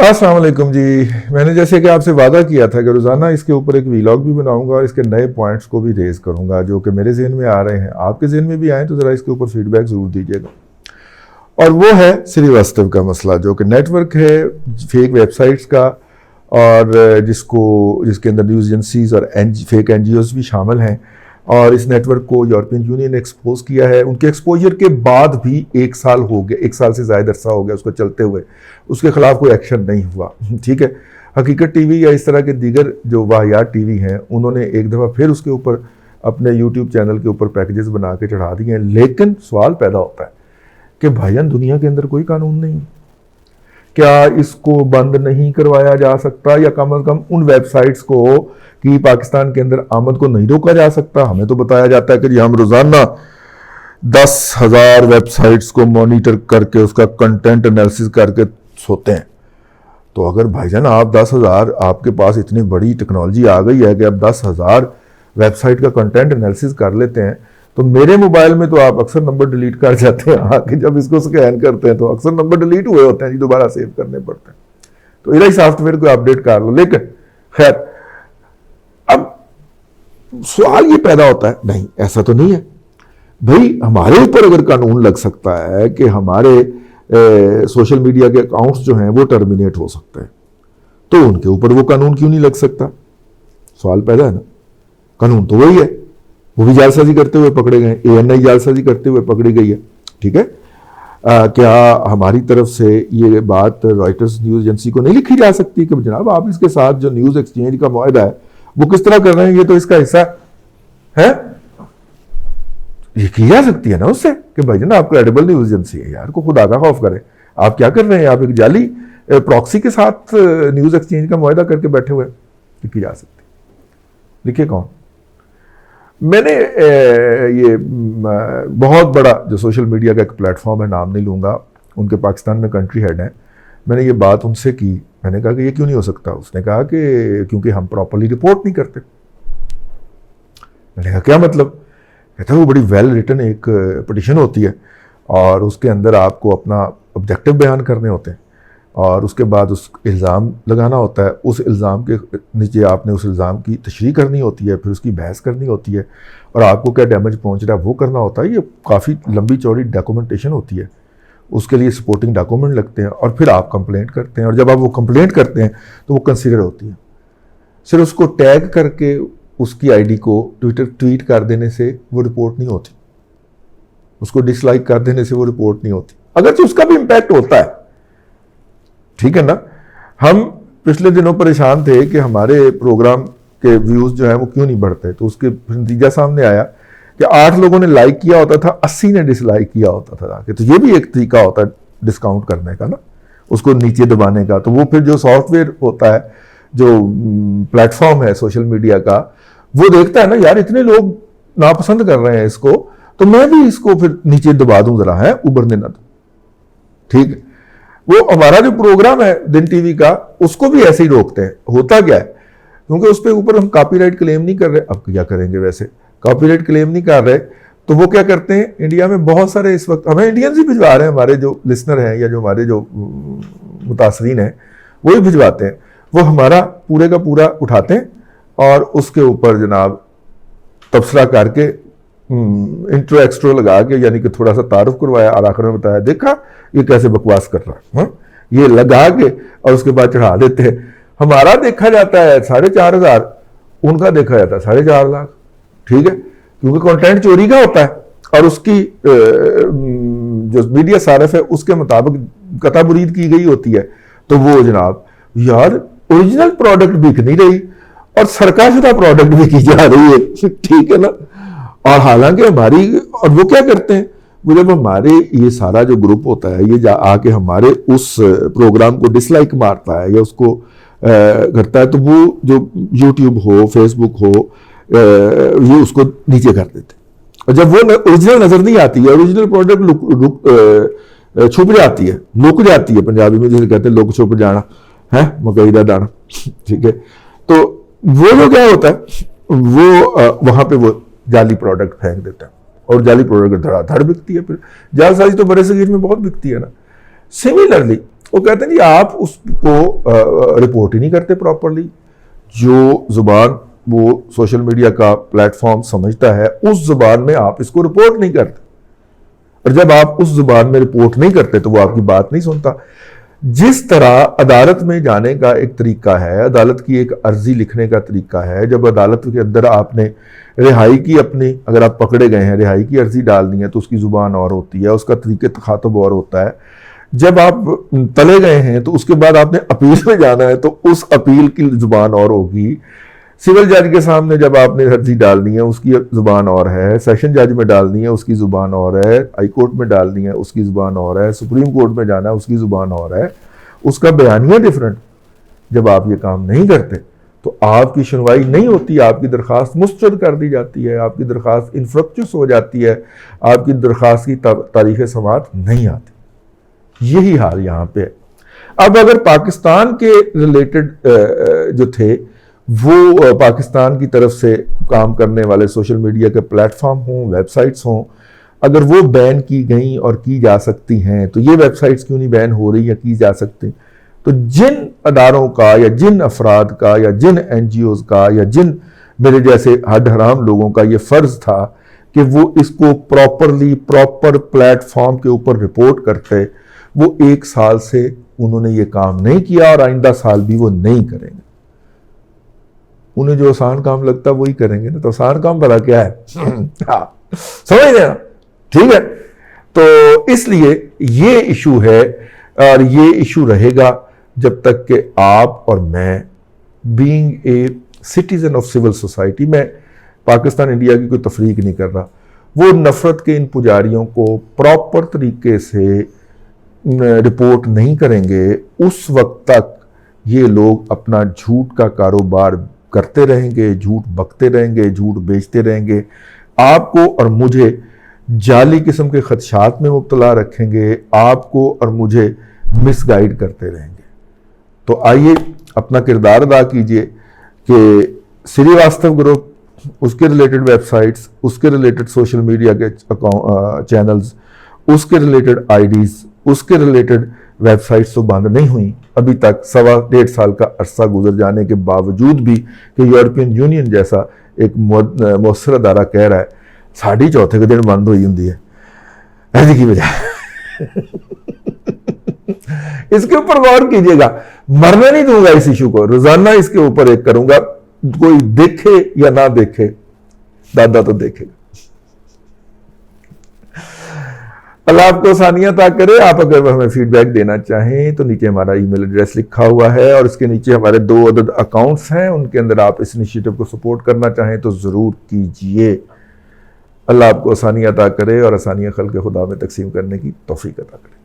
السلام علیکم جی. میں نے جیسے کہ آپ سے وعدہ کیا تھا کہ روزانہ اس کے اوپر ایک ویلاگ بھی بناؤں گا اور اس کے نئے پوائنٹس کو بھی ریز کروں گا جو کہ میرے ذہن میں آ رہے ہیں, آپ کے ذہن میں بھی آئیں تو ذرا اس کے اوپر فیڈ بیک ضرور دیجیے گا. اور وہ ہے سریواستو کا مسئلہ جو کہ نیٹ ورک ہے فیک ویب سائٹس کا, اور جس کے اندر نیوز ایجنسیز اور فیک این جی اوز بھی شامل ہیں, اور اس نیٹ ورک کو یورپین یونین نے ایکسپوز کیا ہے. ان کے ایکسپوجر کے بعد بھی 1 سال ہو گیا, 1 سال سے زائد عرصہ ہو گیا اس کو چلتے ہوئے, اس کے خلاف کوئی ایکشن نہیں ہوا. ٹھیک ہے, حقیقت ٹی وی یا اس طرح کے دیگر جو واحیات ٹی وی ہیں انہوں نے ایک دفعہ پھر اس کے اوپر اپنے یوٹیوب چینل کے اوپر پیکیجز بنا کے چڑھا دیے ہیں. لیکن سوال پیدا ہوتا ہے کہ بھائی جان دنیا کے اندر کوئی قانون نہیں, کیا اس کو بند نہیں کروایا جا سکتا, یا کم از کم ان ویب سائٹس کو کہ پاکستان کے اندر آمد کو نہیں روکا جا سکتا؟ ہمیں تو بتایا جاتا ہے کہ جی ہم روزانہ 10,000 ویب سائٹس کو مانیٹر کر کے اس کا کنٹینٹ انالیسس کر کے سوتے ہیں. تو اگر بھائی جان آپ 10,000, آپ کے پاس اتنی بڑی ٹیکنالوجی آ گئی ہے کہ آپ 10,000 ویب سائٹ کا کنٹینٹ انالیسس کر لیتے ہیں, تو میرے موبائل میں تو آپ اکثر نمبر ڈیلیٹ کر جاتے ہیں آ کے, جب اس کو سکین کرتے ہیں تو اکثر نمبر ڈیلیٹ ہوئے ہوتے ہیں جی, دوبارہ سیو کرنے پڑتے ہیں. تو ادھر ہی سافٹ ویئر کو اپڈیٹ کر لو. لیکن خیر, اب سوال یہ پیدا ہوتا ہے, نہیں ایسا تو نہیں ہے بھائی, ہمارے اوپر اگر قانون لگ سکتا ہے کہ ہمارے سوشل میڈیا کے اکاؤنٹس جو ہیں وہ ٹرمینیٹ ہو سکتے ہیں, تو ان کے اوپر وہ قانون کیوں نہیں لگ سکتا؟ سوال پیدا ہے نا. قانون تو وہی ہے, وہ بھی جعلسازی کرتے ہوئے پکڑے گئے, ANI جعلسازی کرتے ہوئے پکڑی گئی ہے. ٹھیک ہے, کیا ہماری طرف سے یہ بات رائٹرز نیوز ایجنسی کو نہیں لکھی جا سکتی کہ جناب آپ اس کے ساتھ جو نیوز ایکسچینج کا معاہدہ ہے وہ کس طرح کر رہے ہیں, یہ تو اس کا حصہ ہے. یہ کی جا سکتی ہے نا اس سے کہ بھائی جناب آپ کریڈیبل نیوز ایجنسی ہے یار, کو خدا کا خوف کریں, آپ کیا کر رہے ہیں, آپ ایک جعلی پراکسی کے ساتھ نیوز ایکسچینج کا معاہدہ کر کے بیٹھے ہوئے. لکھی جا سکتی, لکھے کون؟ میں نے یہ بہت بڑا جو سوشل میڈیا کا ایک پلیٹ فارم ہے, نام نہیں لوں گا, ان کے پاکستان میں کنٹری ہیڈ ہیں, میں نے یہ بات ان سے کی. میں نے کہا کہ یہ کیوں نہیں ہو سکتا؟ اس نے کہا کہ کیونکہ ہم پراپرلی رپورٹ نہیں کرتے. میں نے کہا کیا مطلب؟ کہتا ہے وہ بڑی ویل ریٹن ایک پٹیشن ہوتی ہے اور اس کے اندر آپ کو اپنا آبجیکٹو بیان کرنے ہوتے ہیں, اور اس کے بعد اس الزام لگانا ہوتا ہے, اس الزام کے نیچے آپ نے اس الزام کی تشریح کرنی ہوتی ہے, پھر اس کی بحث کرنی ہوتی ہے, اور آپ کو کیا ڈیمیج پہنچ رہا ہے وہ کرنا ہوتا ہے. یہ کافی لمبی چوڑی ڈاکومنٹیشن ہوتی ہے, اس کے لیے سپورٹنگ ڈاکومنٹ لگتے ہیں, اور پھر آپ کمپلینٹ کرتے ہیں, اور جب آپ وہ کمپلینٹ کرتے ہیں تو وہ کنسیڈر ہوتی ہے. صرف اس کو ٹیگ کر کے اس کی ID کو ٹویٹ کر دینے سے وہ رپورٹ نہیں ہوتی, اس کو ڈس لائک کر دینے سے وہ رپورٹ نہیں ہوتی, اگرچہ اس کا بھی امپیکٹ ہوتا ہے. ٹھیک ہے نا. ہم پچھلے دنوں پریشان تھے کہ ہمارے پروگرام کے ویوز جو ہیں وہ کیوں نہیں بڑھتے, تو اس کے نتیجہ سامنے آیا کہ 8 لوگوں نے لائک کیا ہوتا تھا, 80 نے ڈس لائک کیا ہوتا تھا. کہ تو یہ بھی ایک طریقہ ہوتا ہے ڈسکاؤنٹ کرنے کا نا, اس کو نیچے دبانے کا. تو وہ پھر جو سافٹ ویئر ہوتا ہے, جو پلیٹ فارم ہے سوشل میڈیا کا, وہ دیکھتا ہے نا یار اتنے لوگ ناپسند کر رہے ہیں اس کو, تو میں بھی اس کو پھر نیچے دبا دوں ذرا, ہے ابھرنے نہ دوں. ٹھیک ہے, وہ ہمارا جو پروگرام ہے دن ٹی وی کا, اس کو بھی ایسے ہی روکتے ہیں. ہوتا کیا ہے, کیونکہ اس پہ اوپر ہم کاپی رائٹ کلیم نہیں کر رہے. اب کیا کریں گے, ویسے کاپی رائٹ کلیم نہیں کر رہے تو وہ کیا کرتے ہیں, انڈیا میں بہت سارے اس وقت ہمیں انڈینز ہی بھجوا رہے ہیں, ہمارے جو لسنر ہیں یا جو ہمارے جو متاثرین ہیں وہی بھجواتے ہیں. وہ ہمارا پورے کا پورا اٹھاتے ہیں اور اس کے اوپر جناب تبصرہ کر کے انٹرو ایکسٹرو لگا کے, یعنی کہ تھوڑا سا تعارف کروایا اور آخر میں بتایا دیکھا یہ کیسے بکواس کر رہا ہے, یہ لگا کے اور اس کے بعد چڑھا دیتے ہیں. ہمارا دیکھا جاتا ہے 4,500, ان کا دیکھا جاتا ہے 4.5 لاکھ. ٹھیک ہے, کیونکہ کنٹینٹ چوری کا ہوتا ہے اور اس کی جو میڈیا صارف ہے اس کے مطابق قطع برید کی گئی ہوتی ہے. تو وہ جناب یار اوریجنل پروڈکٹ بک نہیں رہی اور سرکار شدہ پروڈکٹ بھی کی جا رہی ہے. ٹھیک ہے نا. اور حالانکہ ہماری, اور وہ کیا کرتے ہیں, وہ جب ہمارے یہ سارا جو گروپ ہوتا ہے یہ آ کے ہمارے اس پروگرام کو ڈس لائک مارتا ہے یا اس کو کرتا ہے, تو وہ جو یوٹیوب ہو, فیس بک ہو, یہ اس کو نیچے کر دیتے. اور جب وہ اوریجنل نظر نہیں آتی ہے, اوریجنل پروڈکٹ چھپ جاتی ہے, لک جاتی ہے, پنجابی میں جسے کہتے ہیں لوگ چھپ جانا ہے, مکئی دا دانا. ٹھیک ہے, تو وہ جو کیا ہوتا ہے, وہ وہاں پہ وہ جعلی پروڈکٹ پھینک دیتا ہے اور جعلی پروڈکٹ دھڑا دھڑ بکتی ہے. پھر جعل سازی تو برے صغیر میں بہت بکتی ہے نا. سملرلی وہ کہتے ہیں جی آپ اس کو رپورٹ ہی نہیں کرتے پراپرلی. جو زبان وہ سوشل میڈیا کا پلیٹ فارم سمجھتا ہے اس زبان میں آپ اس کو رپورٹ نہیں کرتے, اور جب آپ اس زبان میں رپورٹ نہیں کرتے تو وہ آپ کی بات نہیں سنتا. جس طرح عدالت میں جانے کا ایک طریقہ ہے, عدالت کی ایک عرضی لکھنے کا طریقہ ہے, جب عدالت کے اندر آپ نے رہائی کی اپنی, اگر آپ پکڑے گئے ہیں رہائی کی عرضی ڈالنی ہے تو اس کی زبان اور ہوتی ہے, اس کا طریقہ تخاطب اور ہوتا ہے. جب آپ تلے گئے ہیں تو اس کے بعد آپ نے اپیل میں جانا ہے تو اس اپیل کی زبان اور ہوگی. سول جج کے سامنے جب آپ نے عرضی ڈالنی ہے اس کی زبان اور ہے, سیشن جج میں ڈالنی ہے اس کی زبان اور ہے, ہائی کورٹ میں ڈالنی ہے اس کی زبان اور ہے, سپریم کورٹ میں جانا ہے اس کی زبان اور ہے, اس کا بیانیہ ڈیفرنٹ. جب آپ یہ کام نہیں کرتے تو آپ کی سنوائی نہیں ہوتی, آپ کی درخواست مسترد کر دی جاتی ہے, آپ کی درخواست انفرکچس ہو جاتی ہے, آپ کی درخواست کی تاریخ سماعت نہیں آتی. یہی حال یہاں پہ ہے. اب اگر پاکستان کے ریلیٹڈ جو تھے وہ پاکستان کی طرف سے کام کرنے والے سوشل میڈیا کے پلیٹ فارم ہوں, ویب سائٹس ہوں, اگر وہ بین کی گئیں اور کی جا سکتی ہیں تو یہ ویب سائٹس کیوں نہیں بین ہو رہی یا کی جا سکتی؟ تو جن اداروں کا یا جن افراد کا یا جن این جی اوز کا یا جن میرے جیسے ہڈ حرام لوگوں کا یہ فرض تھا کہ وہ اس کو پراپر پلیٹ فارم کے اوپر رپورٹ کرتے, وہ 1 سال سے انہوں نے یہ کام نہیں کیا اور آئندہ سال بھی وہ نہیں کریں گے. انہیں جو آسان کام لگتا ہے وہی کریں گے نا, تو آسان کام بھلا کیا ہے؟ سمجھ گئے نا؟ ٹھیک ہے. تو اس لیے یہ ایشو ہے اور یہ ایشو رہے گا جب تک کہ آپ اور میں being a citizen of civil society, میں پاکستان انڈیا کی کوئی تفریق نہیں کر رہا, وہ نفرت کے ان پجاریوں کو پراپر طریقے سے رپورٹ نہیں کریں گے, اس وقت تک یہ لوگ اپنا جھوٹ کا کاروبار کرتے رہیں گے, جھوٹ بکتے رہیں گے, جھوٹ بیچتے رہیں گے, آپ کو اور مجھے جعلی قسم کے خدشات میں مبتلا رکھیں گے, آپ کو اور مجھے مس گائیڈ کرتے رہیں گے. تو آئیے اپنا کردار ادا کیجئے کہ سری واستو گروپ, اس کے ریلیٹڈ ویب سائٹس, اس کے ریلیٹڈ سوشل میڈیا کے چینلز, اس کے ریلیٹڈ آئی ڈیز, اس کے ریلیٹڈ ویب سائٹس تو بند نہیں ہوئیں ابھی تک, 1.5 سال کا عرصہ گزر جانے کے باوجود بھی کہ یورپین یونین جیسا ایک مؤثر ادارہ کہہ رہا ہے 4.5 کے دن بند ہوئی ہوں ہے. ایسی کی وجہ اس کے اوپر غور کیجئے گا, مرنے نہیں دوں گا اس ایشو کو, روزانہ اس کے اوپر ایک کروں گا, کوئی دیکھے یا نہ دیکھے, دادا تو دیکھے گا. اللہ آپ کو آسانیاں عطا کرے. آپ اگر ہمیں فیڈ بیک دینا چاہیں تو نیچے ہمارا ای میل ایڈریس لکھا ہوا ہے اور اس کے نیچے ہمارے 2 عدد اکاؤنٹس ہیں, ان کے اندر آپ اس انیشیٹو کو سپورٹ کرنا چاہیں تو ضرور کیجئے. اللہ آپ کو آسانیاں عطا کرے اور آسانیاں خلق خدا میں تقسیم کرنے کی توفیق عطا کرے.